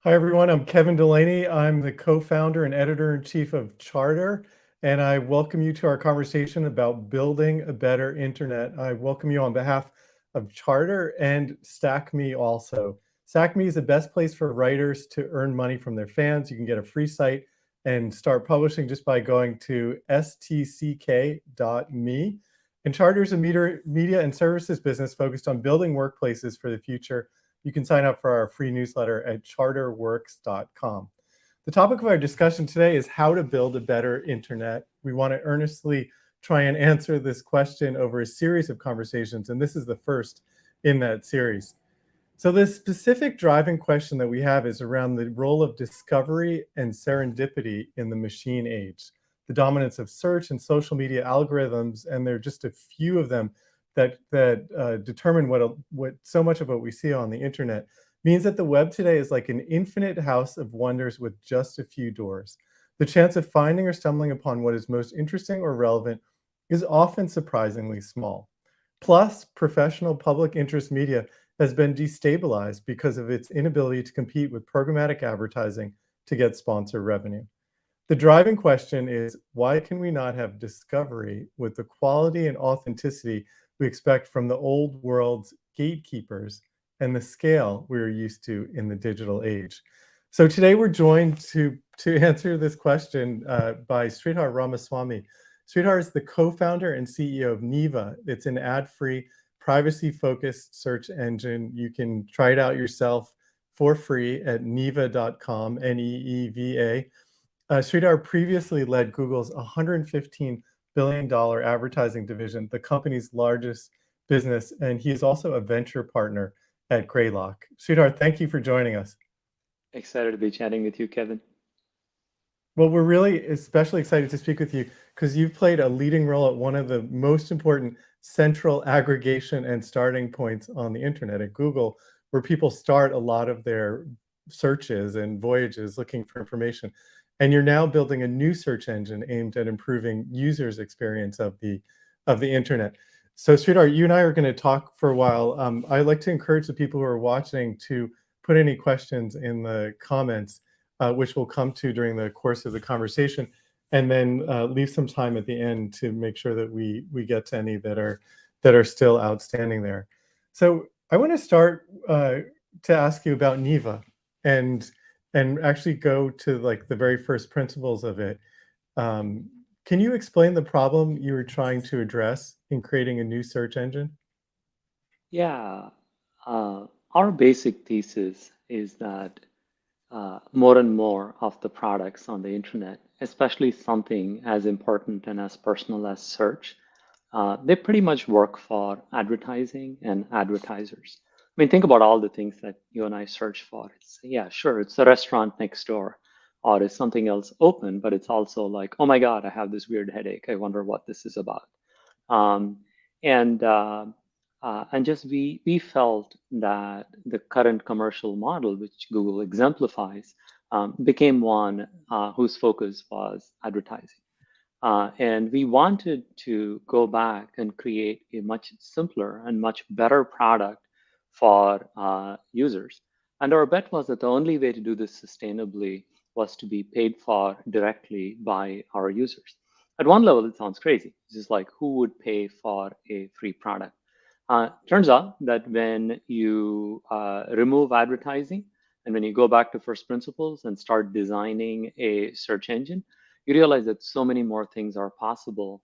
Hi, everyone. I'm Kevin Delaney. I'm the co-founder and editor-in-chief of Charter, and I welcome you to our conversation about building a better internet. I welcome you on behalf of Charter and StackMe also. StackMe is the best place for writers to earn money from their fans. You can get a free site and start publishing just by going to stck.me. And Charter is a media and services business focused on building workplaces for the future. You can sign up for our free newsletter at charterworks.com. The topic of our discussion today is how to build a better internet. We want to earnestly try and answer this question over a series of conversations, and this is the first in that series. So the specific driving question that we have is around the role of discovery and serendipity in the machine age. The dominance of search and social media algorithms, and there are just a few of them that determine what so much of what we see on the internet, means that the web today is like an infinite house of wonders with just a few doors. The chance of finding or stumbling upon what is most interesting or relevant is often surprisingly small. Plus, professional public interest media has been destabilized because of its inability to compete with programmatic advertising to get sponsor revenue. The driving question is, why can we not have discovery with the quality and authenticity we expect from the old world's gatekeepers and the scale we're used to in the digital age? So today we're joined to answer this question by Sridhar Ramaswamy. Sridhar is the co-founder and CEO of Neeva. It's an ad-free, privacy-focused search engine. You can try it out yourself for free at neeva.com, Neeva. Sridhar previously led Google's $115 billion advertising division, the company's largest business, and he is also a venture partner at Greylock. Sridhar, thank you for joining us. Excited to be chatting with you, Kevin. Well, we're really especially excited to speak with you because you've played a leading role at one of the most important central aggregation and starting points on the internet at Google, where people start a lot of their searches and voyages looking for information. And you're now building a new search engine aimed at improving users' experience of the internet. So Sridhar, you and I are going to talk for a while. I'd like to encourage the people who are watching to put any questions in the comments, which we'll come to during the course of the conversation, and then leave some time at the end to make sure that we get to any that are still outstanding there. So I want to start to ask you about Neeva and actually go to like the very first principles of it. Can you explain the problem you were trying to address in creating a new search engine? Yeah, our basic thesis is that more and more of the products on the internet, especially something as important and as personal as search, they pretty much work for advertising and advertisers. I mean, think about all the things that you and I search for. It's, yeah, sure, it's the restaurant next door, or is something else open, but it's also like, oh my God, I have this weird headache. I wonder what this is about. Um, and just we felt that the current commercial model, which Google exemplifies, became one whose focus was advertising. And we wanted to go back and create a much simpler and much better product for users. And our bet was that the only way to do this sustainably was to be paid for directly by our users. At one level, it sounds crazy. It's just like, who would pay for a free product? Turns out that when you remove advertising and when you go back to first principles and start designing a search engine, you realize that so many more things are possible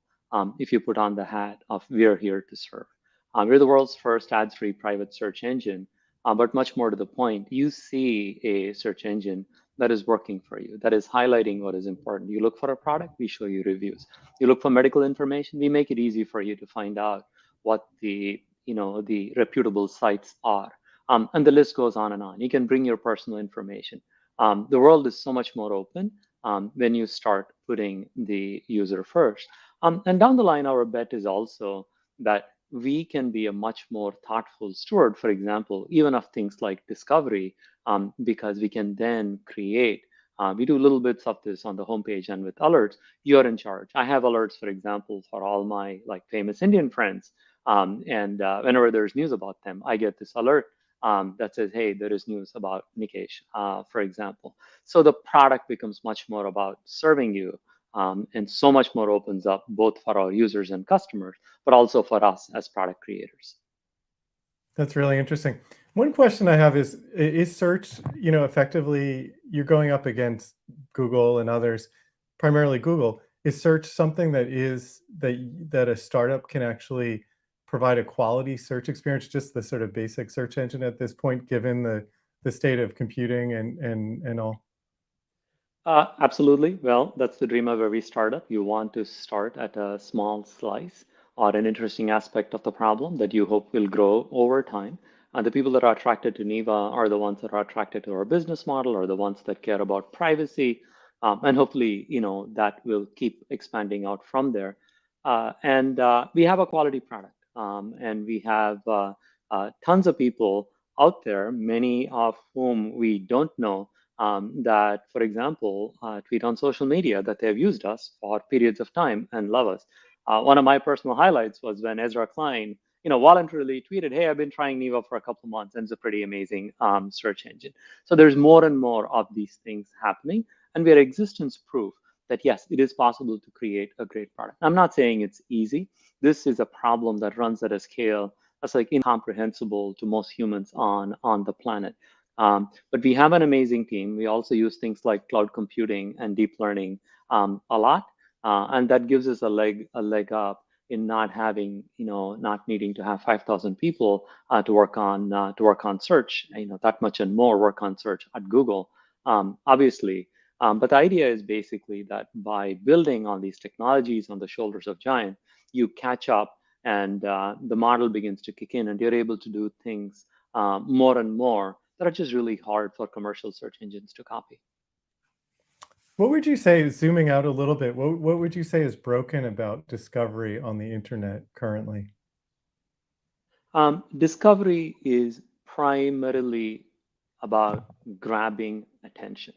if you put on the hat of we're here to serve. We're the world's first ads-free private search engine, but much more to the point, you see a search engine that is working for you, that is highlighting what is important. You look for a product, we show you reviews. You look for medical information, we make it easy for you to find out what the reputable sites are. And the list goes on and on. You can bring your personal information. The world is so much more open when you start putting the user first. And down the line, our bet is also that we can be a much more thoughtful steward, for example, even of things like discovery, because we can then create. We do little bits of this on the homepage and with alerts. You're in charge. I have alerts, for example, for all my like famous Indian friends. And whenever there's news about them, I get this alert. that says, hey, there is news about Nikesh, for example. So the product becomes much more about serving you. And so much more opens up both for our users and customers, but also for us as product creators. That's really interesting. One question I have is search, effectively you're going up against Google and others, primarily Google. Is search something that a startup can actually provide a quality search experience, just the sort of basic search engine at this point, given the state of computing and all? Absolutely. Well, that's the dream of every startup. You want to start at a small slice or an interesting aspect of the problem that you hope will grow over time. And the people that are attracted to Neeva are the ones that are attracted to our business model, or the ones that care about privacy. And hopefully, that will keep expanding out from there. And we have a quality product, and we have tons of people out there, many of whom we don't know that, for example, tweet on social media that they've used us for periods of time and love us. One of my personal highlights was when Ezra Klein, voluntarily tweeted, "Hey, I've been trying Neeva for a couple of months, and it's a pretty amazing search engine." So there's more and more of these things happening, and we are existence proof that yes, it is possible to create a great product. I'm not saying it's easy. This is a problem that runs at a scale that's like incomprehensible to most humans on the planet. But we have an amazing team. We also use things like cloud computing and deep learning a lot, and that gives us a leg up in not having, not needing to have 5,000 people to work on search, that much and more work on search at Google, obviously. But the idea is basically that by building on these technologies on the shoulders of giants, you catch up, and the model begins to kick in, and you're able to do things more and more that are just really hard for commercial search engines to copy. What would you say, zooming out a little bit, what would you say is broken about discovery on the internet currently? Discovery is primarily about grabbing attention.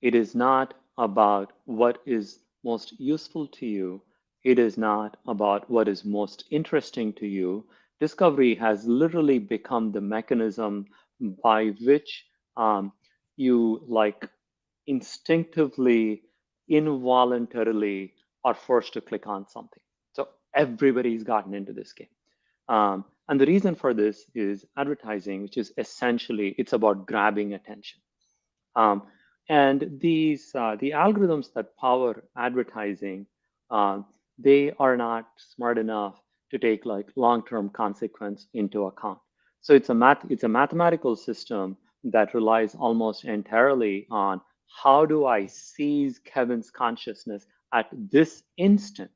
It is not about what is most useful to you. It is not about what is most interesting to you. Discovery has literally become the mechanism by which you like instinctively, involuntarily are forced to click on something. So everybody's gotten into this game. And the reason for this is advertising, which is essentially it's about grabbing attention. Um, and the algorithms that power advertising, uh, they are not smart enough to take like long-term consequence into account. So it's a mathematical system that relies almost entirely on how do I seize Kevin's consciousness at this instant,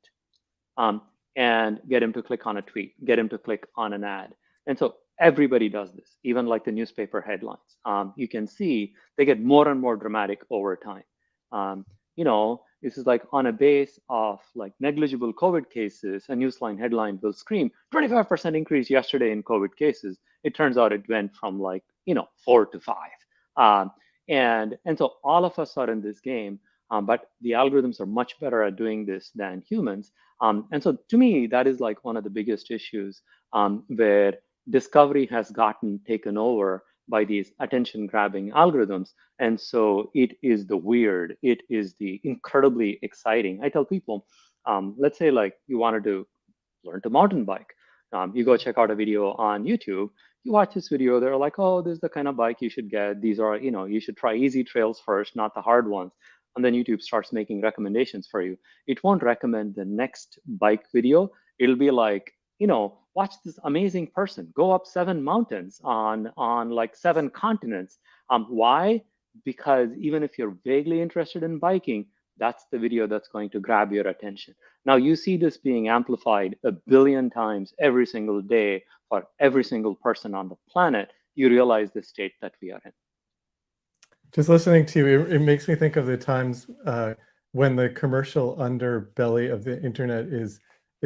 um, and get him to click on a tweet, get him to click on an ad. And so everybody does this, even like the newspaper headlines. You can see they get more and more dramatic over time. This is like on a base of like negligible COVID cases, a newsline headline will scream 25% increase yesterday in COVID cases. It turns out it went from like, 4 to 5. And so all of us are in this game, but the algorithms are much better at doing this than humans. And so to me, that is like one of the biggest issues, where discovery has gotten taken over by these attention grabbing algorithms. And so it is the weird, it is the incredibly exciting. I tell people, let's say like you wanted to learn to mountain bike. You go check out a video on YouTube, you watch this video, they're like, oh, this is the kind of bike you should get. These are, you should try easy trails first, not the hard ones. And then YouTube starts making recommendations for you. It won't recommend the next bike video. It'll be like, watch this amazing person go up 7 mountains on like 7 continents. Why? Because even if you're vaguely interested in biking, that's the video that's going to grab your attention. Now you see this being amplified a billion times every single day for every single person on the planet. You realize the state that we are in. Just listening to you, it makes me think of the times when the commercial underbelly of the internet is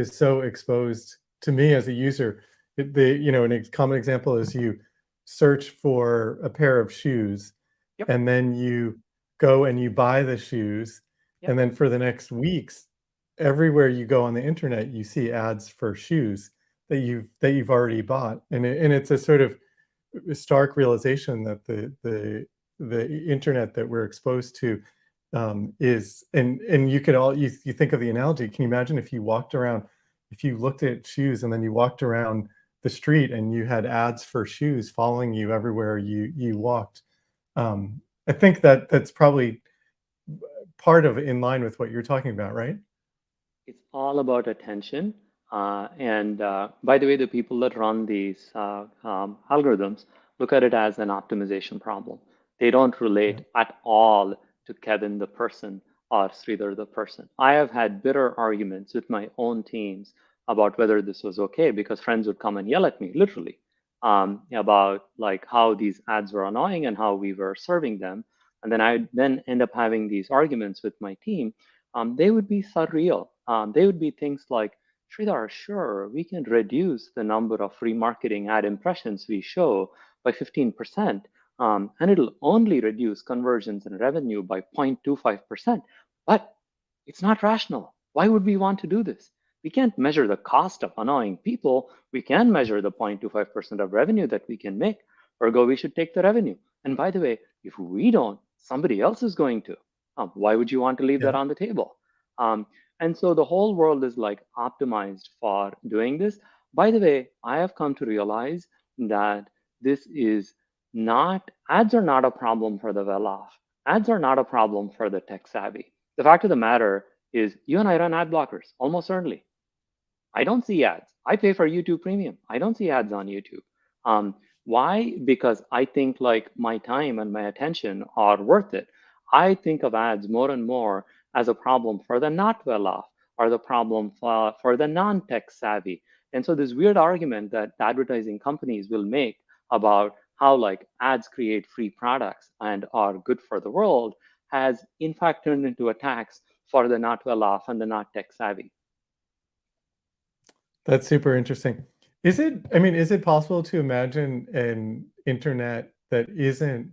so exposed to me as a user. A common example is you search for a pair of shoes, Yep. and then you go and you buy the shoes, Yep. and then for the next weeks, everywhere you go on the internet, you see ads for shoes that you've already bought, and it's a sort of stark realization that the internet that we're exposed to is, and you could all, you think of the analogy. Can you imagine if you walked around, if you looked at shoes and then you walked around the street and you had ads for shoes following you everywhere you walked? I think that that's probably part of in line with what you're talking about, right? It's all about attention. And by the way, the people that run these algorithms look at it as an optimization problem. They don't Yeah. relate at all to Kevin the person or Sridhar the person. I have had bitter arguments with my own teams about whether this was okay because friends would come and yell at me, literally, about like how these ads were annoying and how we were serving them. And then I then end up having these arguments with my team. They would be surreal. They would be things like, Sridhar, sure, we can reduce the number of remarketing ad impressions we show by 15%, and it'll only reduce conversions and revenue by 0.25%. But it's not rational. Why would we want to do this? We can't measure the cost of annoying people. We can measure the 0.25% of revenue that we can make. Ergo, we should take the revenue. And by the way, if we don't, somebody else is going to. Why would you want to leave that Yeah. on the table? Um, and so the whole world is like optimized for doing this. By the way, I have come to realize that this is not, ads are not a problem for the well off. Ads are not a problem for the tech savvy. The fact of the matter is, you and I run ad blockers almost certainly. I don't see ads. I pay for YouTube Premium. I don't see ads on YouTube. Um, why? Because I think like my time and my attention are worth it. I think of ads more and more as a problem for the not well off or the problem for the non tech savvy. And so this weird argument that advertising companies will make about how like ads create free products and are good for the world has in fact turned into attacks for the not well off and the not tech savvy. That's super interesting. Is it, I mean, is it possible to imagine an internet that isn't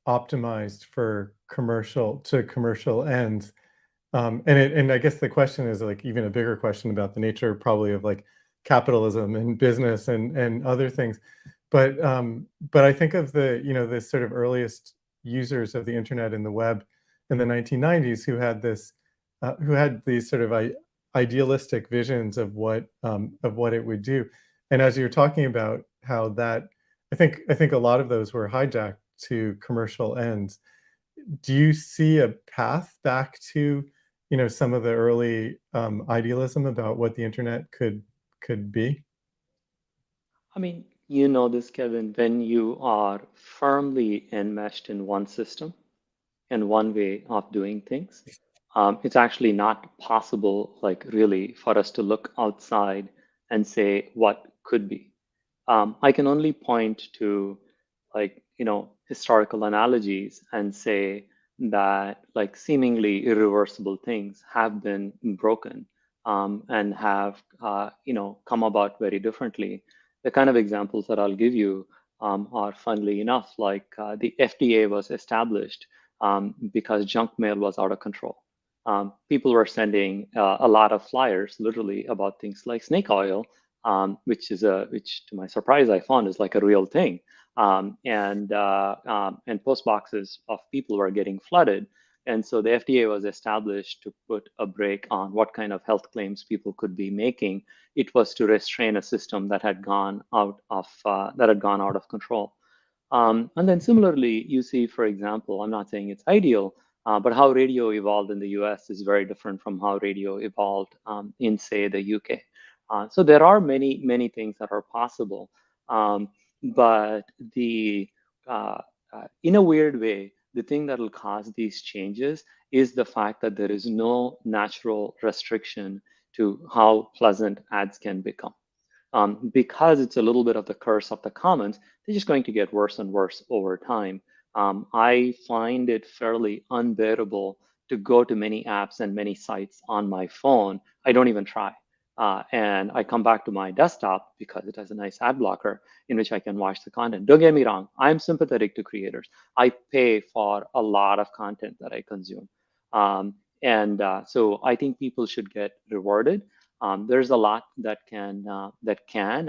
optimized for commercial ends? And I guess the question is like even a bigger question about the nature probably of like capitalism and business and other things. But I think of the sort of earliest users of the internet and the web in the 1990s who had these sort of idealistic visions of what it would do. And as you're talking about how that, I think a lot of those were hijacked to commercial ends. Do you see a path back to, some of the early idealism about what the internet could be? I mean, you know this, Kevin, when you are firmly enmeshed in one system and one way of doing things, it's actually not possible, like really, for us to look outside and say what could be. I can only point to like, historical analogies and say that like seemingly irreversible things have been broken and have, come about very differently. The kind of examples that I'll give you are funnily enough, like the FDA was established because junk mail was out of control. People were sending a lot of flyers, literally, about things like snake oil, which to my surprise I found is like a real thing. And post boxes of people were getting flooded. And so the FDA was established to put a brake on what kind of health claims people could be making. It was to restrain a system that had gone out of control. And then similarly, you see, for example, I'm not saying it's ideal, but how radio evolved in the US is very different from how radio evolved in, say, the UK. So there are many, many things that are possible. But in a weird way, the thing that will cause these changes is the fact that there is no natural restriction to how pleasant ads can become. Because it's a little bit of the curse of the commons, they're just going to get worse and worse over time. I find it fairly unbearable to go to many apps and many sites on my phone. I don't even try. And I come back to my desktop because it has a nice ad blocker in which I can watch the content. Don't get me wrong, I'm sympathetic to creators. I pay for a lot of content that I consume. And so I think people should get rewarded. There's a lot that can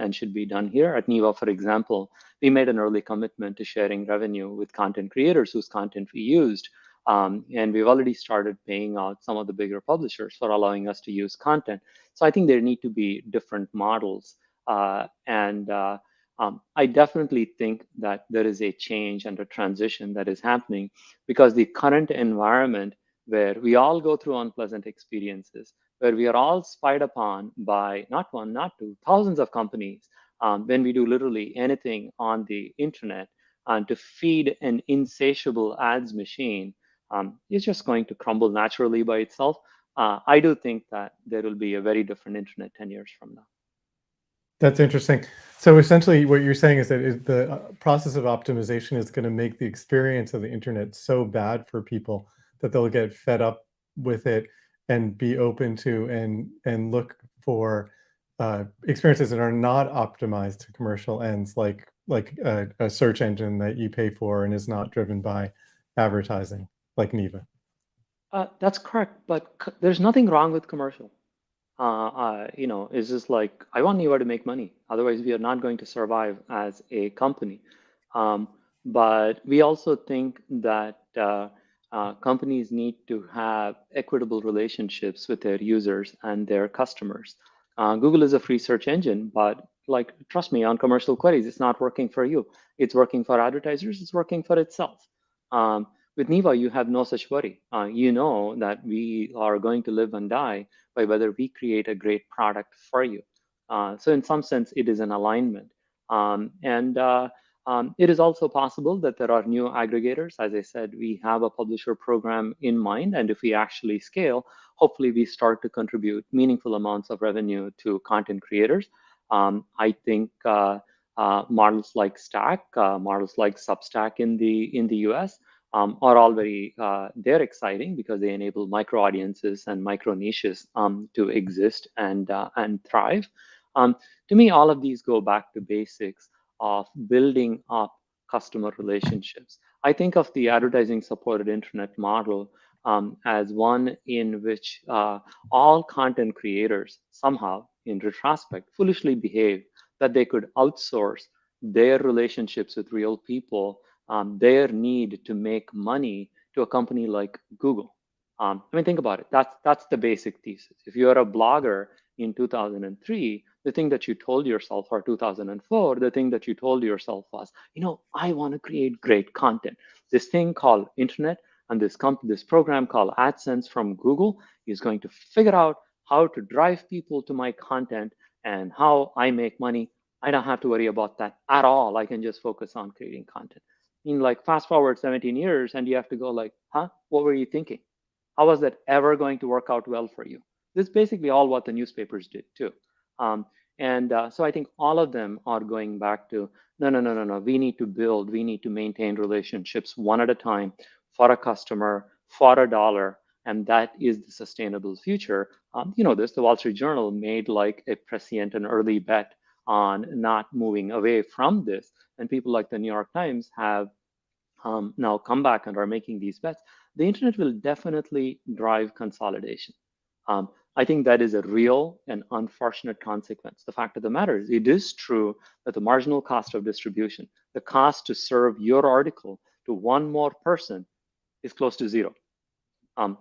and should be done here. At Neeva, for example, we made an early commitment to sharing revenue with content creators whose content we used. And we've already started paying out some of the bigger publishers for allowing us to use content. So I think there need to be different models. And I definitely think that there is a change and a transition that is happening because the current environment where we all go through unpleasant experiences, where we are all spied upon by not one, not two, thousands of companies when we do literally anything on the internet, and to feed an insatiable ads machine is just going to crumble naturally by itself. I do think that there will be a very different internet 10 years from now. That's interesting. So essentially, what you're saying is that the process of optimization is going to make the experience of the internet so bad for people that they'll get fed up with it and be open to and look for experiences that are not optimized to commercial ends, like a search engine that you pay for and is not driven by advertising, like Neeva. That's correct, but there's nothing wrong with commercial. It's just like I want Neeva to make money. Otherwise, we are not going to survive as a company. Um, but we also think that companies need to have equitable relationships with their users and their customers. Google is a free search engine, but like trust me, on commercial queries, it's not working for you. It's working for advertisers. It's working for itself. Um, with Neeva, you have no such worry. You know that we are going to live and die by whether we create a great product for you. So in some sense, it is an alignment. And it is also possible that there are new aggregators. As I said, we have a publisher program in mind. And if we actually scale, hopefully we start to contribute meaningful amounts of revenue to content creators. I think models like Stack, models like Substack in the US, are all very they're exciting because they enable micro audiences and micro niches to exist and thrive. Um, to me, all of these go back to basics of building up customer relationships. I think of the advertising supported internet model as one in which all content creators somehow, in retrospect, foolishly behave that they could outsource their relationships with real people, their need to make money to a company like Google. I mean, think about it. That's the basic thesis. If you're a blogger in 2003, the thing that you told yourself, or 2004, the thing that you told yourself was, I want to create great content. This thing called internet and this program called AdSense from Google is going to figure out how to drive people to my content and how I make money. I don't have to worry about that at all. I can just focus on creating content. Like fast forward 17 years and you have to go like, huh, what were you thinking? How was that ever going to work out well for you? This is basically all what the newspapers did too. So I think all of them are going back to, no. We need to build, we need to maintain relationships one at a time for a customer, for a dollar, and that is the sustainable future. The Wall Street Journal made like a prescient and early bet on not moving away from this. And people like the New York Times have now come back and are making these bets. The internet will definitely drive consolidation. I think that is a real and unfortunate consequence. The fact of the matter is, it is true that the marginal cost of distribution, the cost to serve your article to one more person, is close to zero,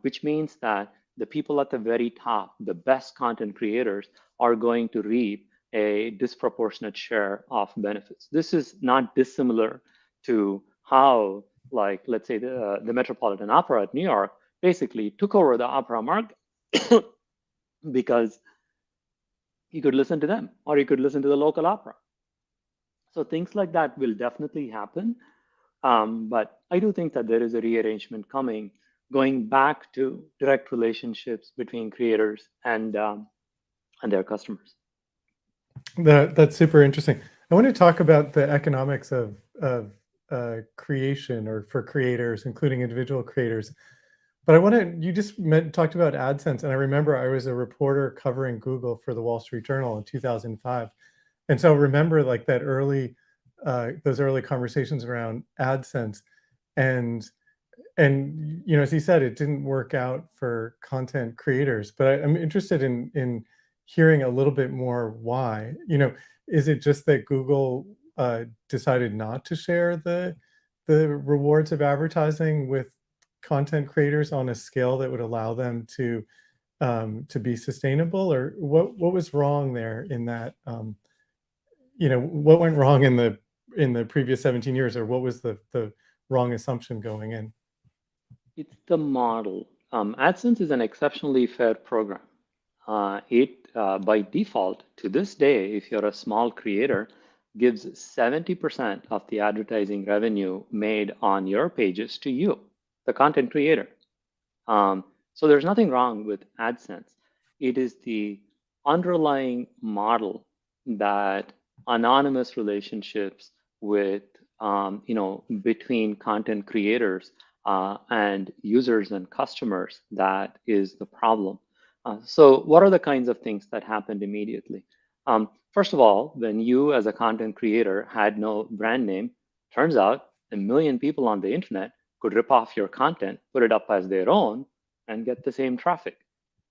which means that the people at the very top, the best content creators, are going to reap a disproportionate share of benefits. This is not dissimilar to how, like, let's say the Metropolitan Opera at New York basically took over the opera market because you could listen to them or you could listen to the local opera. So things like that will definitely happen. But I do think that there is a rearrangement coming, going back to direct relationships between creators and their customers. That's super interesting. I want to talk about the economics of creation, or for creators, including individual creators. But you just talked about AdSense, and I remember I was a reporter covering Google for the Wall Street Journal in 2005. And so remember like those early conversations around AdSense, and as he said, it didn't work out for content creators. But I'm interested in hearing a little bit more why. Is it just that Google decided not to share the rewards of advertising with content creators on a scale that would allow them to be sustainable, or what was wrong there in that? What went wrong in the previous 17 years, or what was the wrong assumption going in? It's the model. AdSense is an exceptionally fair program. By default, to this day, if you're a small creator, gives 70% of the advertising revenue made on your pages to you, the content creator. So there's nothing wrong with AdSense. It is the underlying model that anonymous relationships with, between content creators and users and customers that is the problem. So what are the kinds of things that happened immediately? First of all, when you as a content creator had no brand name, turns out 1 million people on the internet could rip off your content, put it up as their own, and get the same traffic.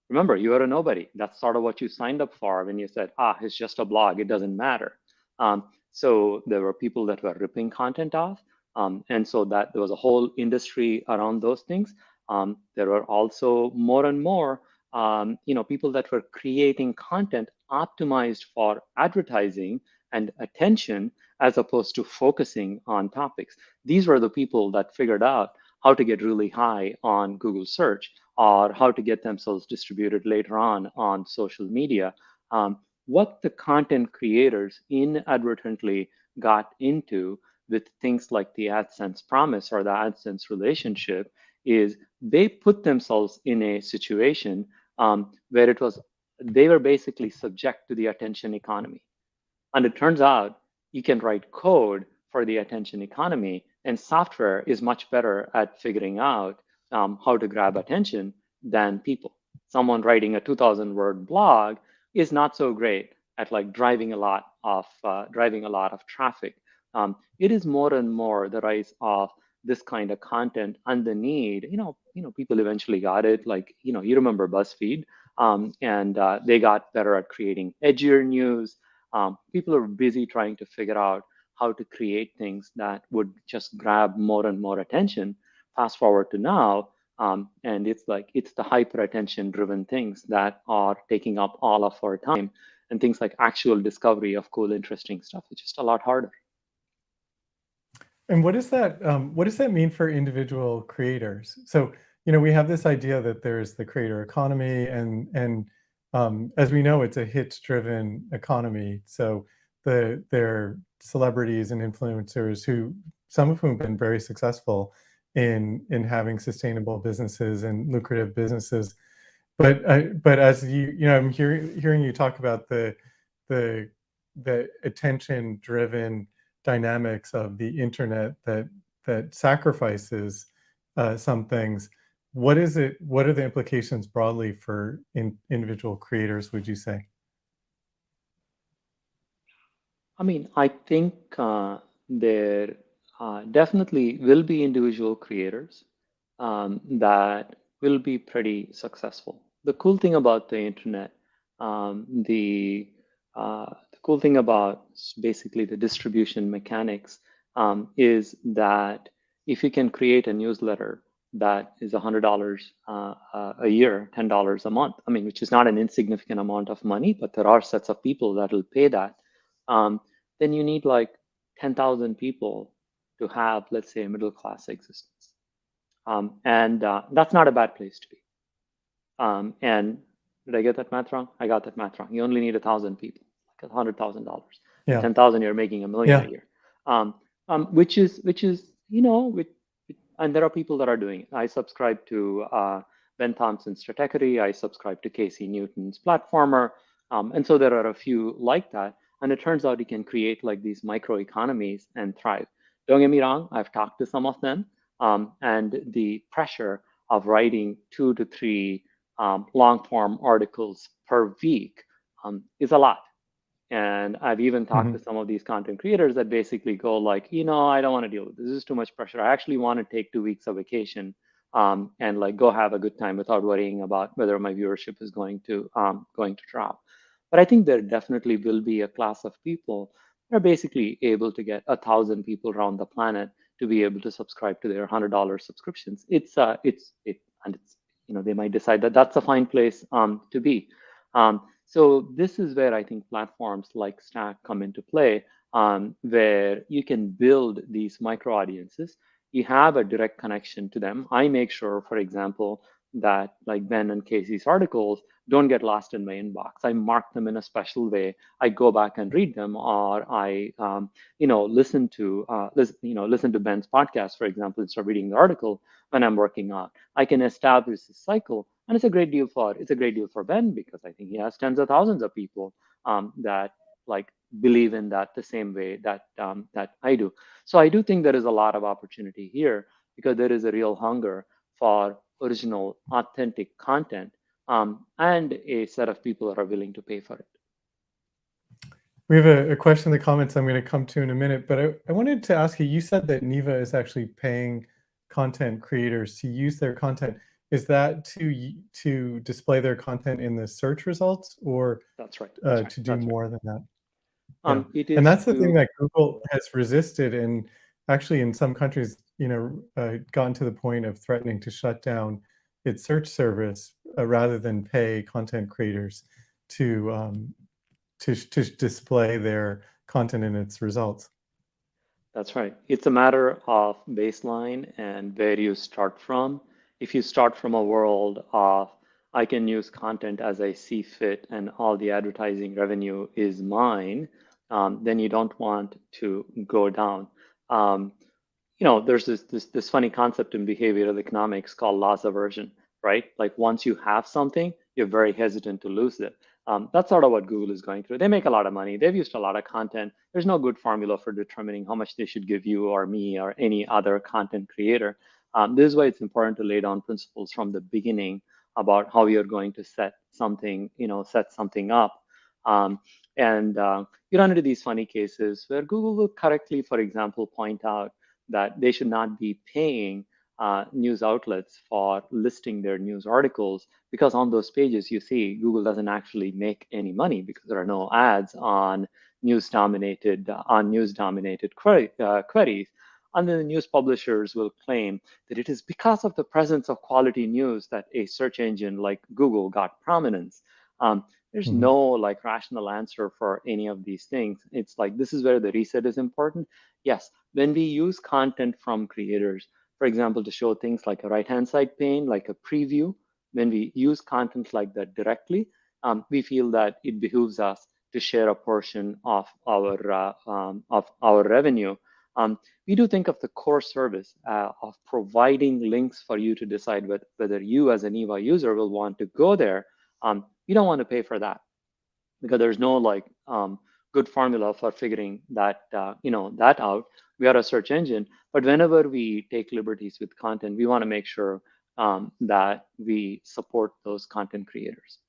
Remember, you are a nobody. That's sort of what you signed up for when you said, it's just a blog, it doesn't matter. So there were people that were ripping content off. And so that there was a whole industry around those things. There were also more and more people that were creating content optimized for advertising and attention as opposed to focusing on topics. These were the people that figured out how to get really high on Google search or how to get themselves distributed later on social media. What the content creators inadvertently got into with things like the AdSense promise or the AdSense relationship is they put themselves in a situation where they were basically subject to the attention economy. And it turns out you can write code for the attention economy, and software is much better at figuring out how to grab attention than people. Someone writing a 2,000-word blog is not so great at like driving a lot of traffic. It is more and more the rise of this kind of content and the need. People eventually got it. Like you remember BuzzFeed, and they got better at creating edgier news. People are busy trying to figure out how to create things that would just grab more and more attention. Fast forward to now, and it's the hyper attention driven things that are taking up all of our time, and things like actual discovery of cool, interesting stuff is just a lot harder. And what does that mean for individual creators? So, we have this idea that there's the creator economy, and as we know, it's a hits-driven economy. So there are celebrities and influencers some of whom have been very successful in having sustainable businesses and lucrative businesses. But as I'm hearing you talk about the attention-driven dynamics of the internet that sacrifices some things. What is it? What are the implications broadly for individual creators, would you say? I mean, I think there definitely will be individual creators that will be pretty successful. The cool thing about the internet, the cool thing about basically the distribution mechanics is that if you can create a newsletter that is $100 a year, $10 a month, I mean, which is not an insignificant amount of money, but there are sets of people that will pay that. Then you need like 10,000 people to have, let's say, a middle class existence. And that's not a bad place to be. And did I get that math wrong? I got that math wrong. You only need 1,000 people, like $100,000. Yeah. 10,000, you're making $1 million a year. Which is, and there are people that are doing it. I subscribe to Ben Thompson's Stratechery. I subscribe to Casey Newton's Platformer. And so there are a few like that. And it turns out you can create like these micro economies and thrive. Don't get me wrong, I've talked to some of them. And the pressure of writing 2 to 3 long form articles per week is a lot. And I've even talked to some of these content creators that basically go like, I don't want to deal with this. This is too much pressure. I actually want to take 2 weeks of vacation and like go have a good time without worrying about whether my viewership is going to drop. But I think there definitely will be a class of people that are basically able to get 1,000 people around the planet to be able to subscribe to their $100 subscriptions. And it's, they might decide that that's a fine place to be. So this is where I think platforms like Stack come into play, where you can build these micro audiences. You have a direct connection to them. I make sure, for example, that like Ben and Casey's articles don't get lost in my inbox. I mark them in a special way. I go back and read them, or I, listen to Ben's podcast, for example, instead of reading the article when I'm working out. I can establish this cycle, and it's a great deal for Ben because I think he has tens of thousands of people that like believe in that the same way that I do. So I do think there is a lot of opportunity here because there is a real hunger for original, authentic content, and a set of people that are willing to pay for it. We have a question in the comments I'm going to come to in a minute, but I wanted to ask you, you said that Neeva is actually paying content creators to use their content. Is that to display their content in the search results, or That's right. That's right. to do That's right. more than that? Yeah. It And is that's the thing to that Google has resisted, and actually in some countries, gotten to the point of threatening to shut down its search service rather than pay content creators to to display their content in its results. That's right. It's a matter of baseline and where you start from. If you start from a world of I can use content as I see fit and all the advertising revenue is mine, then you don't want to go down. Um, there's this funny concept in behavioral economics called loss aversion, right? Like once you have something, you're very hesitant to lose it. That's sort of what Google is going through. They make a lot of money. They've used a lot of content. There's no good formula for determining how much they should give you or me or any other content creator. This is why it's important to lay down principles from the beginning about how you're going to set something up. Um, and you run into these funny cases where Google will correctly, for example, point out that they should not be paying news outlets for listing their news articles because on those pages you see Google doesn't actually make any money because there are no ads on news dominated queries. And then the news publishers will claim that it is because of the presence of quality news that a search engine like Google got prominence. There's Mhm. no like rational answer for any of these things. It's like this is where the reset is important. Yes, when we use content from creators, for example, to show things like a right-hand side pane, like a preview, when we use content like that directly, we feel that it behooves us to share a portion of our revenue. We do think of the core service of providing links for you to decide whether you as a Neeva user will want to go there. We don't want to pay for that because there's no like good formula for figuring that out. We are a search engine, but whenever we take liberties with content, we want to make sure that we support those content creators.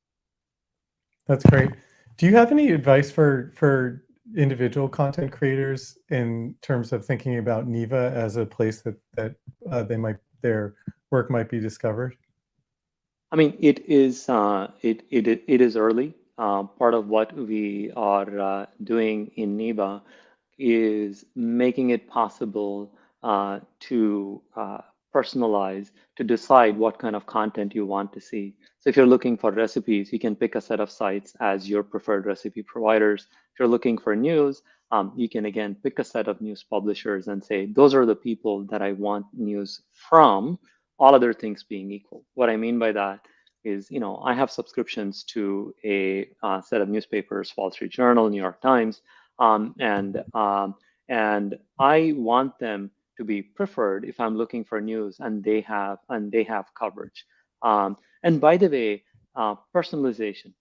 That's great. Do you have any advice for individual content creators in terms of thinking about Neeva as a place that their work might be discovered? I mean, it is early. Part of what we are doing in Neeva is making it possible to personalize, to decide what kind of content you want to see. So if you're looking for recipes, you can pick a set of sites as your preferred recipe providers. If you're looking for news, you can again pick a set of news publishers and say, those are the people that I want news from, all other things being equal. What I mean by that is, I have subscriptions to a set of newspapers, Wall Street Journal, New York Times, and I want them to be preferred if I'm looking for news and they have coverage. And by the way, personalization,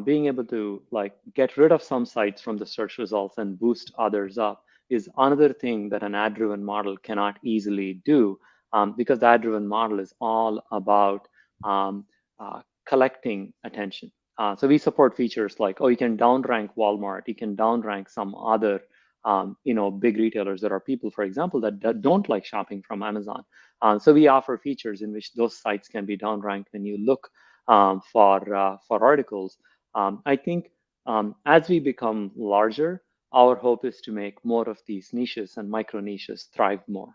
being able to like get rid of some sites from the search results and boost others up is another thing that an ad-driven model cannot easily do, because the ad-driven model is all about collecting attention. So we support features like, oh, you can downrank Walmart, you can downrank some other big retailers. There are people, for example, that don't like shopping from Amazon. So we offer features in which those sites can be downranked when you look for articles. I think As we become larger, our hope is to make more of these niches and micro niches thrive more.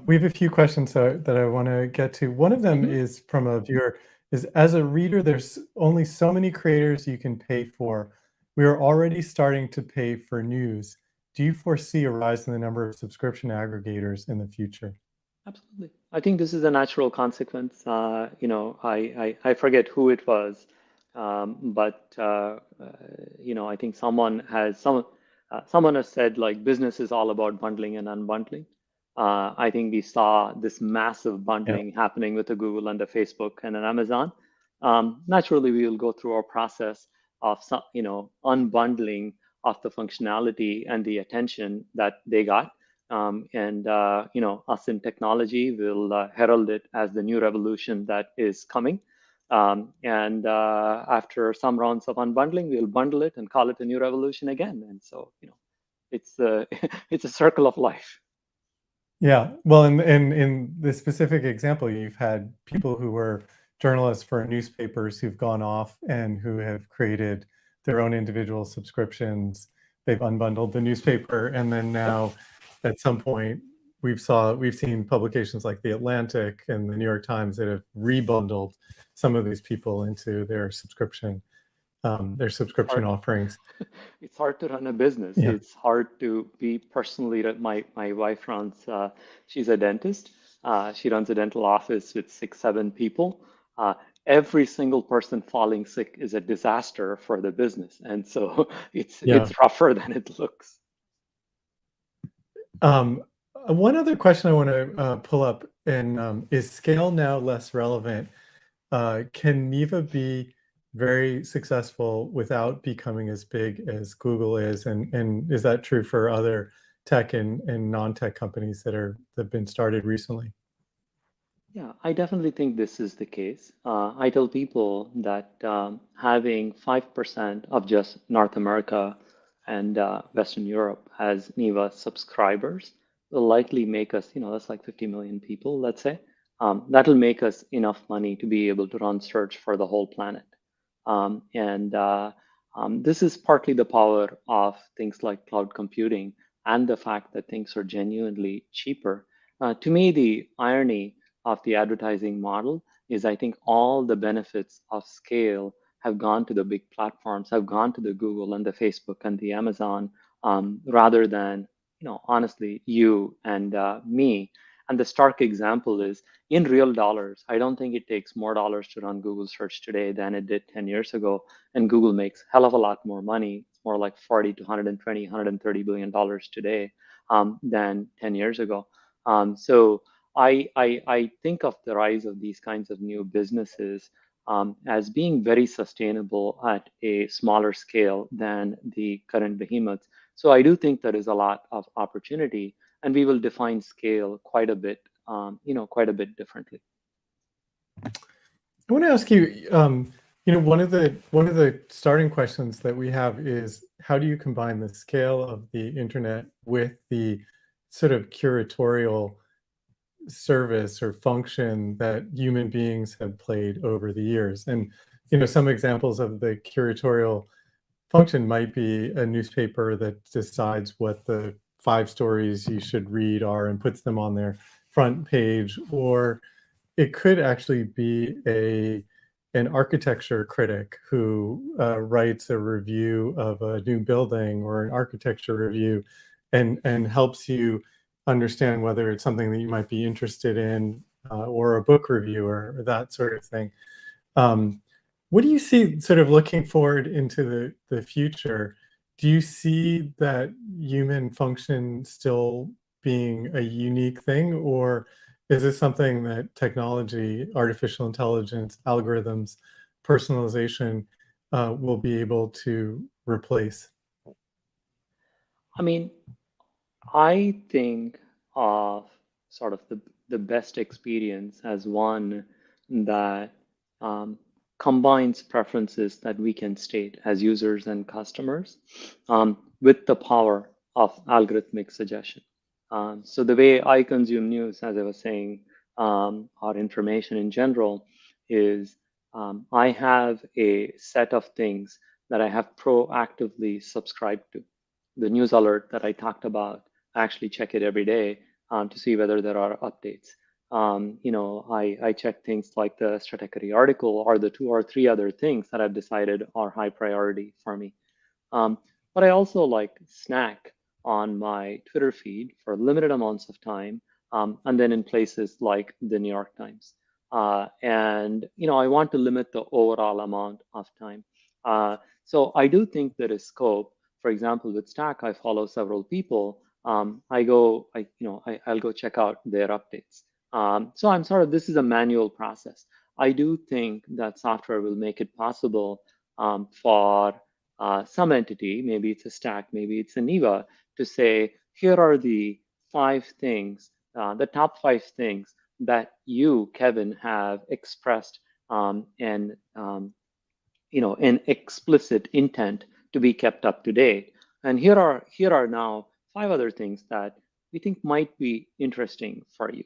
We have a few questions that I want to get to. One of them Mhm. is from a viewer, is as a reader, there's only so many creators you can pay for. We are already starting to pay for news. Do you foresee a rise in the number of subscription aggregators in the future? Absolutely. I think this is a natural consequence. I forget who it was, but I think someone has said like business is all about bundling and unbundling. I think we saw this massive Yeah. bundling happening with a Google and a Facebook and an Amazon. Naturally, we will go through our process of unbundling of the functionality and the attention that they got and us in technology will herald it as the new revolution that is coming. And after some rounds of unbundling, we'll bundle it and call it a new revolution again. And so, it's it's a circle of life. Yeah. Well, in this specific example, you've had people who were journalists for newspapers who've gone off and who have created their own individual subscriptions. They've unbundled the newspaper, and then Yep. now, at some point, we've seen publications like The Atlantic and the New York Times that have rebundled some of these people into their It's subscription hard. offerings. It's hard to run a business. Yeah. It's hard to be personally. My wife runs. She's a dentist. She runs a dental office with 6, 7 people. Uh, every single person falling sick is a disaster for the business, and so Yeah. it's rougher than it looks. Um, One other question I want to pull up, and is scale now less relevant? Can Neeva be very successful without becoming as big as Google is? And is that true for other tech and non-tech companies that have been started recently? Yeah, I definitely think this is the case. I tell people that having 5% of just North America and Western Europe as Neeva subscribers will likely make us, that's like 50 million people, let's say. That'll make us enough money to be able to run search for the whole planet. And this is partly the power of things like cloud computing and the fact that things are genuinely cheaper. To me, the irony of the advertising model is I think all the benefits of scale have gone to the big platforms, have gone to the Google and the Facebook and the Amazon, rather than, honestly, you and me. And the stark example is in real dollars. I don't think it takes more dollars to run Google search today than it did 10 years ago. And Google makes hell of a lot more money. It's more like 40 to 120, $130 billion today than 10 years ago. So I think of the rise of these kinds of new businesses as being very sustainable at a smaller scale than the current behemoths. So I do think there is a lot of opportunity, and we will define scale quite a bit differently. I want to ask you, one of the starting questions that we have is how do you combine the scale of the internet with the sort of curatorial service or function that human beings have played over the years? And some examples of the curatorial function might be a newspaper that decides what the 5 stories you should read are and puts them on their front page, or it could actually be an architecture critic who writes a review of a new building or an architecture review and helps you understand whether it's something that you might be interested in, or a book review or that sort of thing. Um, what do you see sort of looking forward into the future? Do you see that human function still being a unique thing, or is this something that technology, artificial intelligence, algorithms, personalization will be able to replace? I mean, I think of sort of the best experience as one that um, combines preferences that we can state as users and customers with the power of algorithmic suggestion. So the way I consume news, as I was saying, or information in general, is I have a set of things that I have proactively subscribed to. The news alert that I talked about, I actually check it every day to see whether there are updates. I check things like the Stratechery article or the two or three other things that I've decided are high priority for me. Um, but I also like snack on my Twitter feed for limited amounts of time, and then in places like the New York Times. And I want to limit the overall amount of time. So I do think there is scope. For example, with Stack, I follow several people. I'll go check out their updates. So I'm sort of, this is a manual process. I do think that software will make it possible for some entity, maybe it's a Stack, maybe it's a Neeva, to say, here are the the top 5 things that you, Kevin, have expressed and an explicit intent to be kept up to date. And here are now 5 other things that we think might be interesting for you.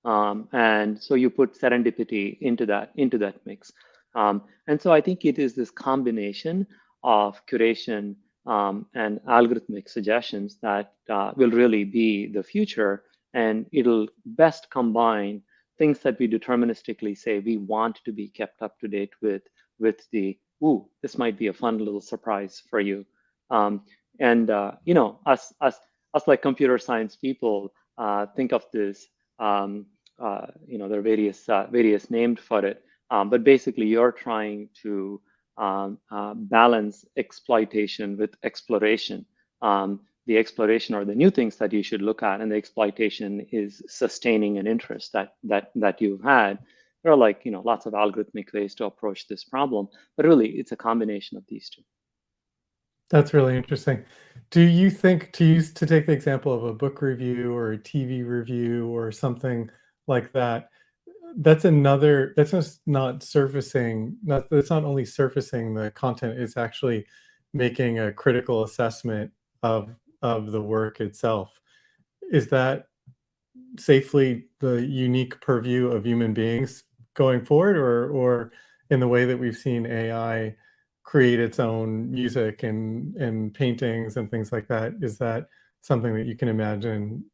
And so you put serendipity into that mix. And so I think it is this combination of curation and algorithmic suggestions that will really be the future. And it'll best combine things that we deterministically say we want to be kept up to date with the, ooh, this might be a fun little surprise for you. And us like computer science people think of this. There are various named for it, but basically you're trying to balance exploitation with exploration. The exploration are the new things that you should look at, and the exploitation is sustaining an interest that you've had. There are lots of algorithmic ways to approach this problem, but really it's a combination of these two. That's really interesting. Do you think, to take the example of a book review or a TV review or something like that, that's just not surfacing, that's not only surfacing the content, it's actually making a critical assessment of the work itself. Is that safely the unique purview of human beings going forward, or in the way that we've seen AI create its own music and paintings and things like that? Is that something that you can imagine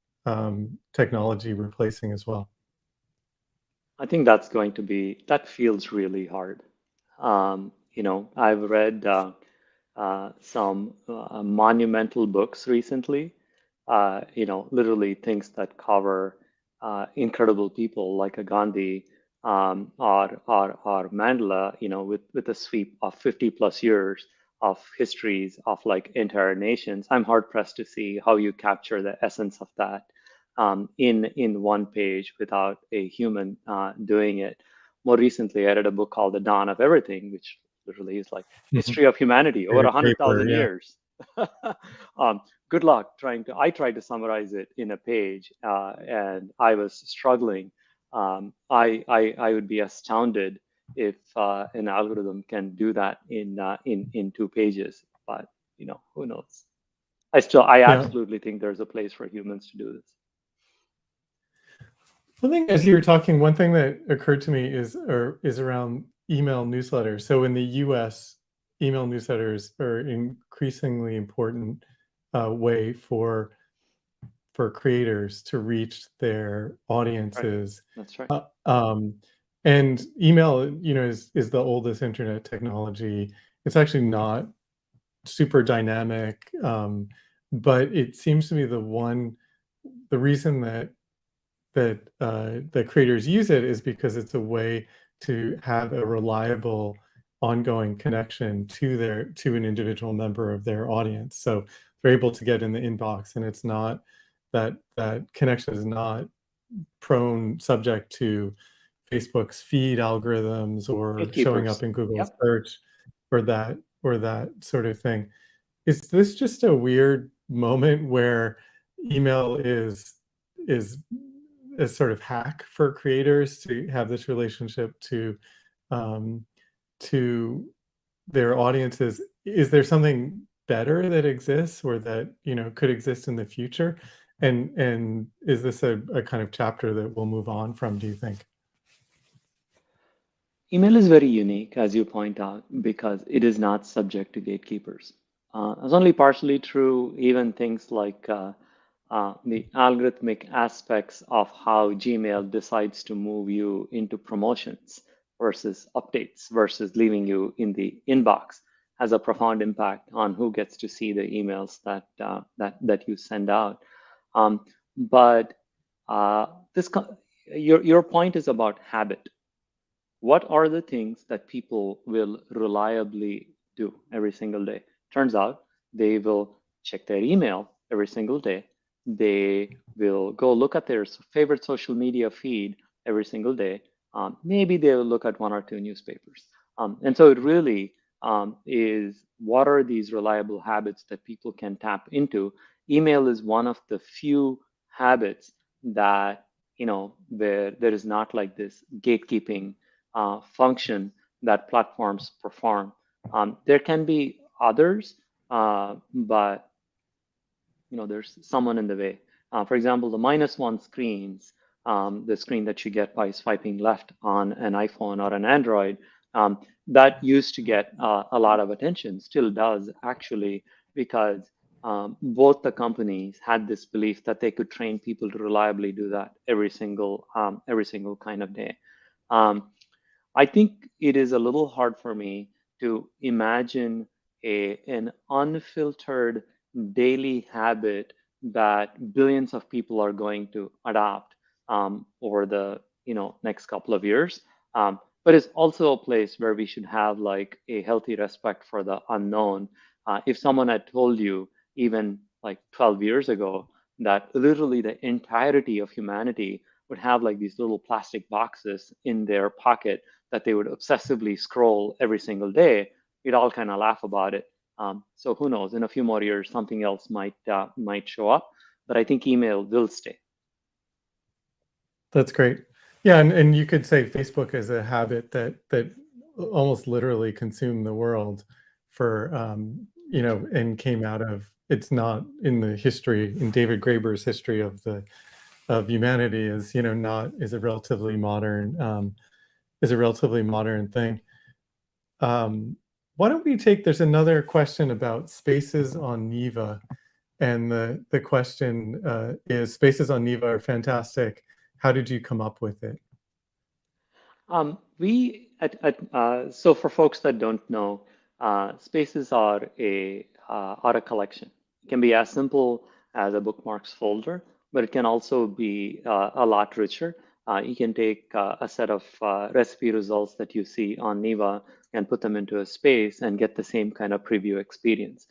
technology replacing as well? I think that feels really hard. I've read some monumental books recently, literally things that cover incredible people like a Gandhi or Mandela, with a sweep of 50 plus years of histories of like entire nations. I'm hard pressed to see how you capture the essence of that in one page without a human doing it. More recently, I read a book called The Dawn of Everything, which literally is like history of humanity over Like a paper, 100,000 yeah. years. Good luck I tried to summarize it in a page, and I was struggling. I would be astounded if an algorithm can do that in 2 pages. But who knows? I Yeah. absolutely think there's a place for humans to do this. One thing, as you were talking, one thing that occurred to me is around email newsletters. So in the US, email newsletters are an increasingly important way for creators to reach their Right. audiences. That's right. And email, is the oldest internet technology. It's actually not super dynamic, but it seems to be the reason that creators use it is because it's a way to have a reliable ongoing connection to an individual member of their audience. So they're able to get in the inbox, and it's not that connection is not subject to Facebook's feed algorithms or showing Gatekeepers. up in Google Yep. search or that sort of thing. Is this just a weird moment where email is a sort of hack for creators to have this relationship um, to their audiences? Is there something better that exists, or that could exist in the future? And is this a kind of chapter that we'll move on from, do you think? Email is very unique, as you point out, because it is not subject to gatekeepers. It's only partially true, even things like the algorithmic aspects of how Gmail decides to move you into promotions versus updates versus leaving you in the inbox has a profound impact on who gets to see the emails that you send out. Um, but this your point is about habit. What are the things that people will reliably do every single day? Turns out they will check their email every single day. They will go look at their favorite social media feed every single day. Maybe they will look at one or two newspapers. And so it really is, what are these reliable habits that people can tap into? Email is one of the few habits that, where there is not like this gatekeeping function that platforms perform. There can be others, but there's someone in the way. For example, the -1 screens, the screen that you get by swiping left on an iPhone or an Android, that used to get a lot of attention, still does actually, because both the companies had this belief that they could train people to reliably do that every single kind of day. Um, I think it is a little hard for me to imagine an unfiltered daily habit that billions of people are going to adopt over the next couple of years. But it's also a place where we should have like a healthy respect for the unknown. If someone had told you even like 12 years ago that literally the entirety of humanity would have like these little plastic boxes in their pocket that they would obsessively scroll every single day, we'd all kind of laugh about it. So who knows? In a few more years, something else might show up. But I think email will stay. That's great. Yeah, and you could say Facebook is a habit that almost literally consumed the world for and came out of, it's not in the history, in David Graeber's history of humanity, is not, is a relatively modern thing. Why don't we take, there's another question about spaces on Neeva, and the question is, spaces on Neeva are fantastic. How did you come up with it? So for folks that don't know, spaces are a collection. It can be as simple as a bookmarks folder, but it can also be a lot richer. You can take a set of recipe results that you see on Neeva and put them into a space and get the same kind of preview experience.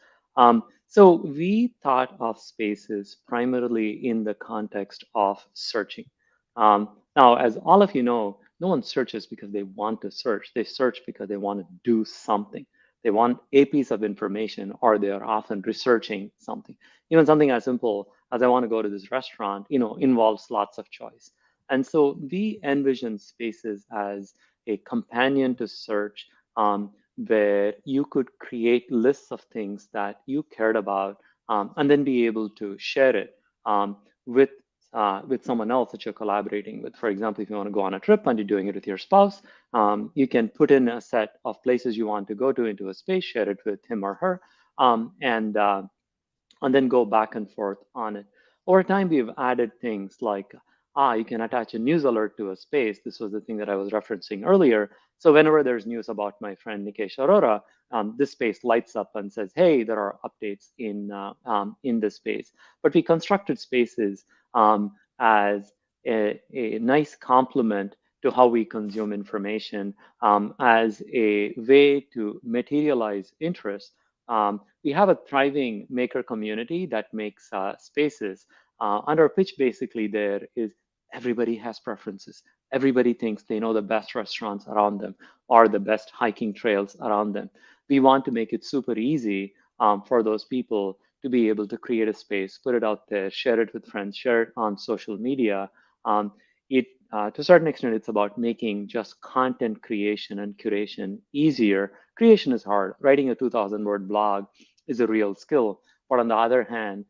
So we thought of spaces primarily in the context of searching. Now, as all of you know, no one searches because they want to search. They search because they want to do something. They want a piece of information, or they are often researching something. Even something as simple as I want to go to this restaurant, involves lots of choice. And so we envision spaces as a companion to search, where you could create lists of things that you cared about, and then be able to share it with with someone else that you're collaborating with. For example, if you want to go on a trip and you're doing it with your spouse, you can put in a set of places you want to go to into a space, share it with him or her, and then go back and forth on it. Over time, we've added things like, you can attach a news alert to a space. This was the thing that I was referencing earlier. So whenever there's news about my friend Nikesh Arora, this space lights up and says, hey, there are updates in this space. But we constructed spaces as a nice complement to how we consume information, as a way to materialize interest. We have a thriving maker community that makes spaces. And our pitch basically there is, everybody has preferences. Everybody thinks they know the best restaurants around them or the best hiking trails around them. We want to make it super easy for those people to be able to create a space, put it out there, share it with friends, share it on social media. To a certain extent, it's about making just content creation and curation easier. Creation is hard. Writing a 2,000-word blog is a real skill. But on the other hand,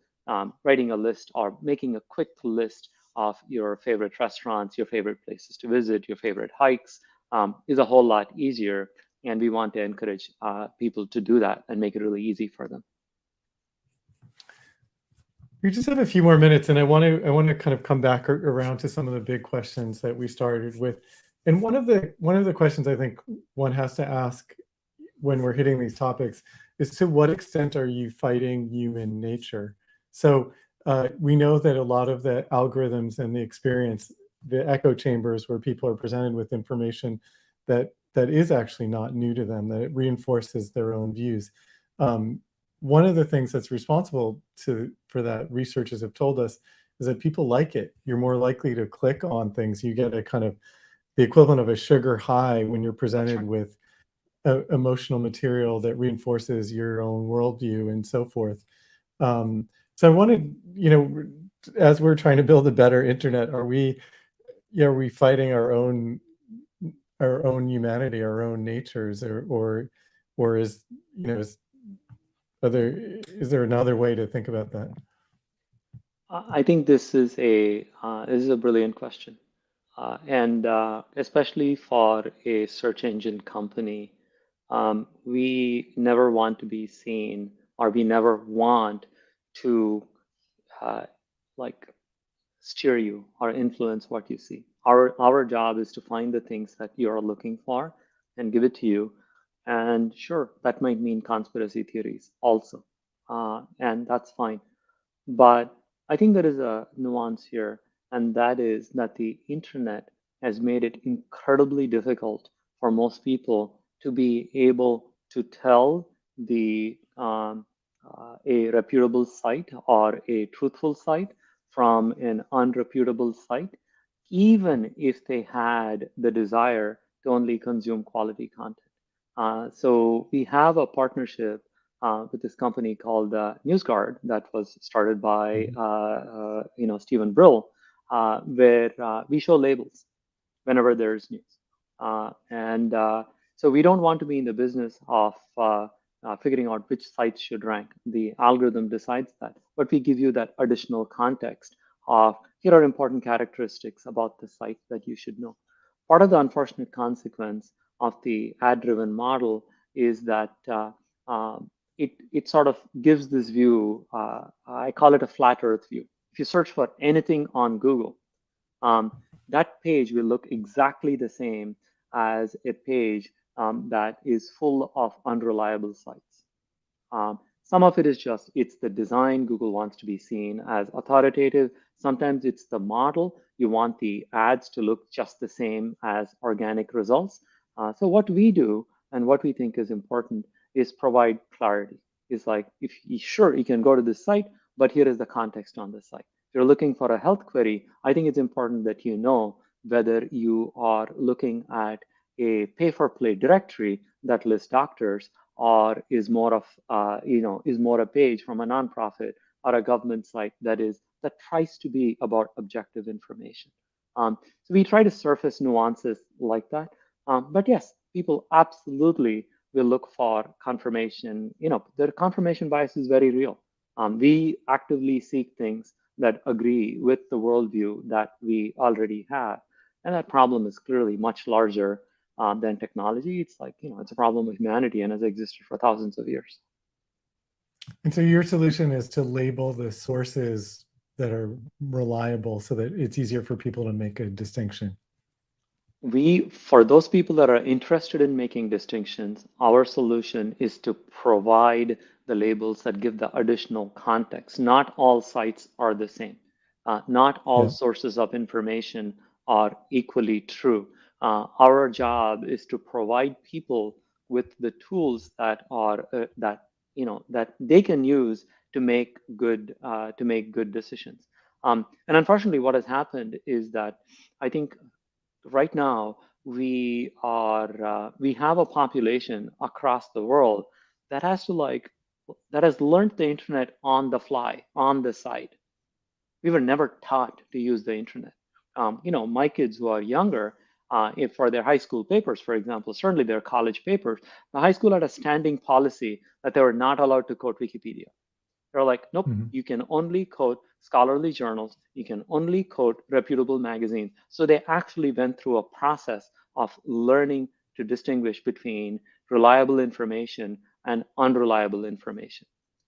writing a list or making a quick list of your favorite restaurants, your favorite places to visit, your favorite hikes, is a whole lot easier. And we want to encourage people to do that and make it really easy for them. We just have a few more minutes, and I want to kind of come back around to some of the big questions that we started with. And one of the questions I think one has to ask when we're hitting these topics is, to what extent are you fighting human nature? So we know that a lot of the algorithms and the experience, the echo chambers where people are presented with information that is actually not new to them, that it reinforces their own views. One of the things that's responsible for that, researchers have told us, is that people like it. You're more likely to click on things. You get a kind of the equivalent of a sugar high when you're presented with emotional material that reinforces your own worldview and so forth. So I wanted, as we're trying to build a better internet, are we fighting our own humanity, our own natures, or is is there another way to think about that? I think this is a brilliant question, and especially for a search engine company, we never want to be seen, or we never want to uh, like steer you or influence what you see. Our job is to find the things that you are looking for and give it to you. And sure, that might mean conspiracy theories also, and that's fine. But I think there is a nuance here, and that is that the internet has made it incredibly difficult for most people to be able to tell a reputable site or a truthful site from an unreputable site, even if they had the desire to only consume quality content. So we have a partnership with this company called NewsGuard that was started by Stephen Brill, where we show labels whenever there's news. And so we don't want to be in the business of figuring out which sites should rank. The algorithm decides that, but we give you that additional context of, here are important characteristics about the site that you should know. Part of the unfortunate consequence of the ad-driven model is that it sort of gives this view. I call it a flat Earth view. If you search for anything on Google, um, that page will look exactly the same as a page that is full of unreliable sites. Some of it is just, it's the design. Google wants to be seen as authoritative. Sometimes it's the model. You want the ads to look just the same as organic results. So what we do and what we think is important is provide clarity. It's like, if you, sure, you can go to this site, but here is the context on the site. If you're looking for a health query, I think it's important that you know whether you are looking at a pay-for-play directory that lists doctors, or is more of is more a page from a nonprofit or a government site that tries to be about objective information. So we try to surface nuances like that. But yes, people absolutely will look for confirmation. The confirmation bias is very real. We actively seek things that agree with the worldview that we already have. And that problem is clearly much larger than technology. It's like, it's a problem with humanity and has existed for thousands of years. And so your solution is to label the sources that are reliable so that it's easier for people to make a distinction. For those people that are interested in making distinctions, our solution is to provide the labels that give the additional context. Not all sites are the same. Not all Yeah. sources of information are equally true. Our job is to provide people with the tools that they can use to make good decisions. And unfortunately, what has happened is that I think right now we have a population across the world that has learned the internet on the fly, on the side. We were never taught to use the internet. My kids who are younger, if for their high school papers, for example, certainly their college papers, the high school had a standing policy that they were not allowed to quote Wikipedia. They're like, nope, you can only quote scholarly journals. You can only quote reputable magazines. So they actually went through a process of learning to distinguish between reliable information and unreliable information.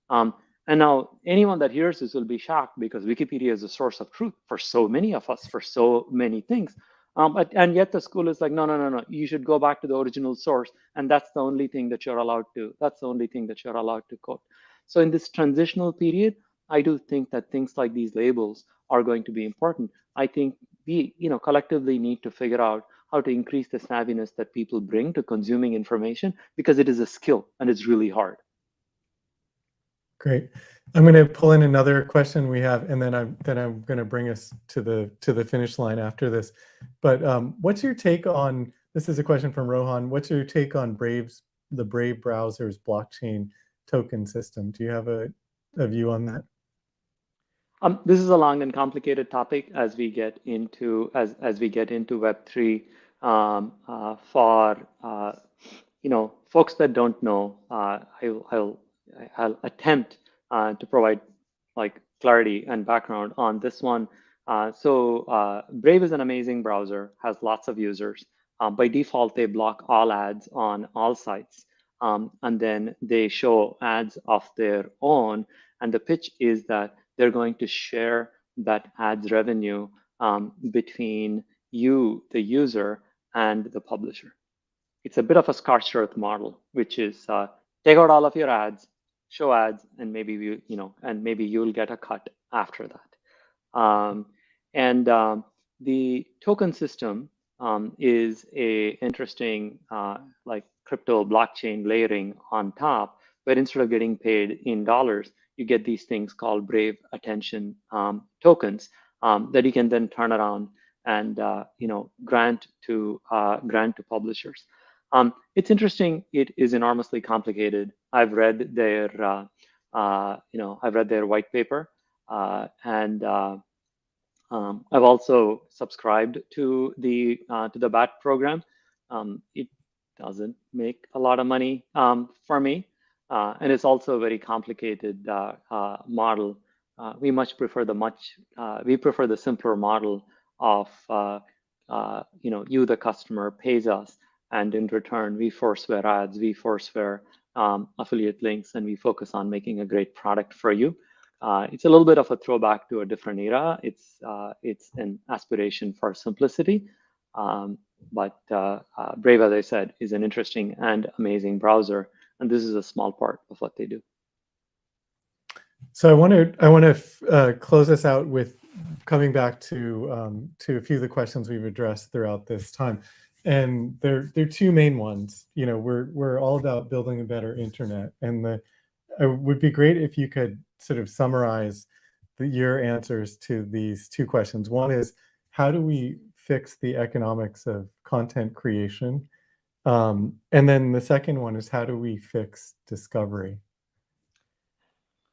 And now anyone that hears this will be shocked because Wikipedia is a source of truth for so many of us, for so many things. And yet the school is like, no, no, no, no, you should go back to the original source. And that's the only thing that you're allowed to, that's the only thing that you're allowed to quote. So in this transitional period, I do think that things like these labels are going to be important. I think we, collectively need to figure out how to increase the savviness that people bring to consuming information, because it is a skill and it's really hard. Great. I'm going to pull in another question we have, and then I'm going to bring us to the finish line after this. But what's your take on, this is a question from Rohan. What's your take on the Brave browser's blockchain token system? Do you have a view on that? This is a long and complicated topic as we get into Web3. For folks that don't know, I'll attempt to provide like clarity and background on this one. Brave is an amazing browser, has lots of users. By default, they block all ads on all sites, and then they show ads of their own. And the pitch is that they're going to share that ads revenue between you, the user, and the publisher. It's a bit of a scorched earth model, which is take out all of your ads, show ads, and maybe you'll get a cut after that. The token system is a interesting like crypto blockchain layering on top, but instead of getting paid in dollars, you get these things called Brave attention tokens that you can then turn around and grant to publishers. It's interesting. It is enormously complicated. I've read their white paper, and I've also subscribed to the BAT program. It doesn't make a lot of money for me, and it's also a very complicated model. We prefer the simpler model of you, the customer, pays us, and in return we forswear ads, we forswear affiliate links, and we focus on making a great product for you. It's a little bit of a throwback to a different era. It's an aspiration for simplicity, but Brave, as I said, is an interesting and amazing browser, and this is a small part of what they do. So I want to close us out with coming back to a few of the questions we've addressed throughout this time, and they're two main ones. We're all about building a better internet, and it would be great if you could sort of summarize your answers to these two questions. One is, how do we fix the economics of content creation? And then the second one is, how do we fix discovery?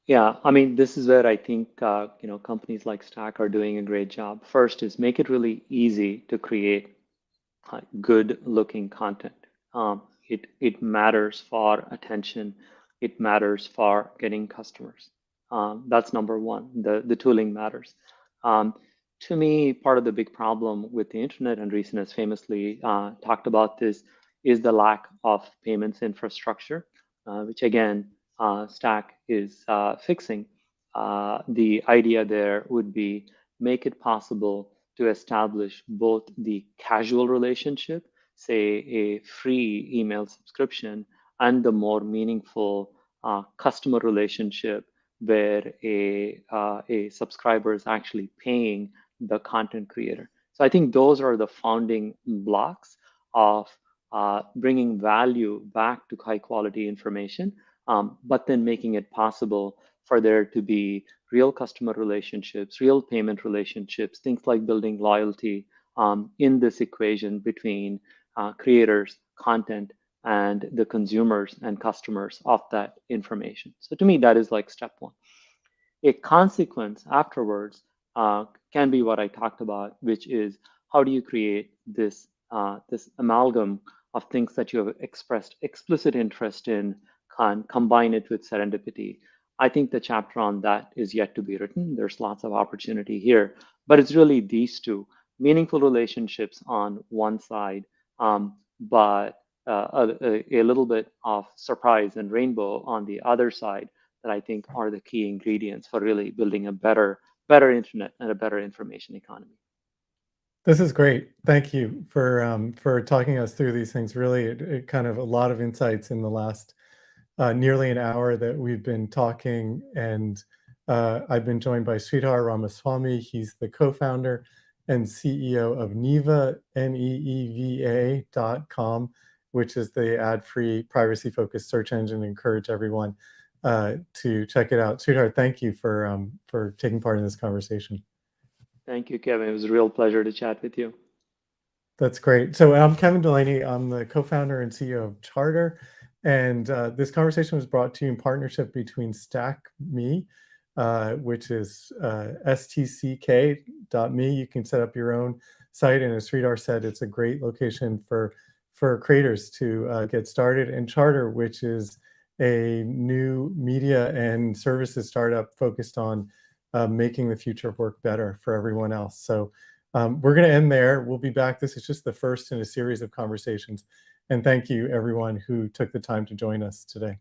Yeah, I mean, this is where I think companies like Stack are doing a great job. First is make it really easy to create good-looking content. It matters for attention. It matters for getting customers. That's number one. The tooling matters. To me, part of the big problem with the internet, and Reason has famously talked about this, is the lack of payments infrastructure, which again, Stack is fixing. The idea there would be make it possible to establish both the casual relationship, say a free email subscription, and the more meaningful customer relationship where a subscriber is actually paying the content creator. So I think those are the founding blocks of bringing value back to high quality information, but then making it possible for there to be real customer relationships, real payment relationships, things like building loyalty in this equation between creators, content, and the consumers and customers of that information. So to me, that is like step one. A consequence afterwards can be what I talked about, which is how do you create this amalgam of things that you have expressed explicit interest in, combine it with serendipity. I think the chapter on that is yet to be written. There's lots of opportunity here, but it's really these two: meaningful relationships on one side, but a little bit of surprise and rainbow on the other side that I think are the key ingredients for really building a better internet and a better information economy. This is great. Thank you for talking us through these things. Really, it kind of a lot of insights in the last nearly an hour that we've been talking. And I've been joined by Sridhar Ramaswamy. He's the co-founder and CEO of Neeva, Neeva.com, which is the ad-free, privacy-focused search engine. I encourage everyone to check it out. Sridhar, thank you for taking part in this conversation. Thank you, Kevin. It was a real pleasure to chat with you. That's great. So I'm Kevin Delaney. I'm the co-founder and CEO of Charter. And this conversation was brought to you in partnership between StackMe, which is stck.me. You can set up your own site. And as Sridhar said, it's a great location for creators to get started. And Charter, which is a new media and services startup focused on making the future of work better for everyone else. So we're going to end there. We'll be back. This is just the first in a series of conversations. And thank you, everyone who took the time to join us today.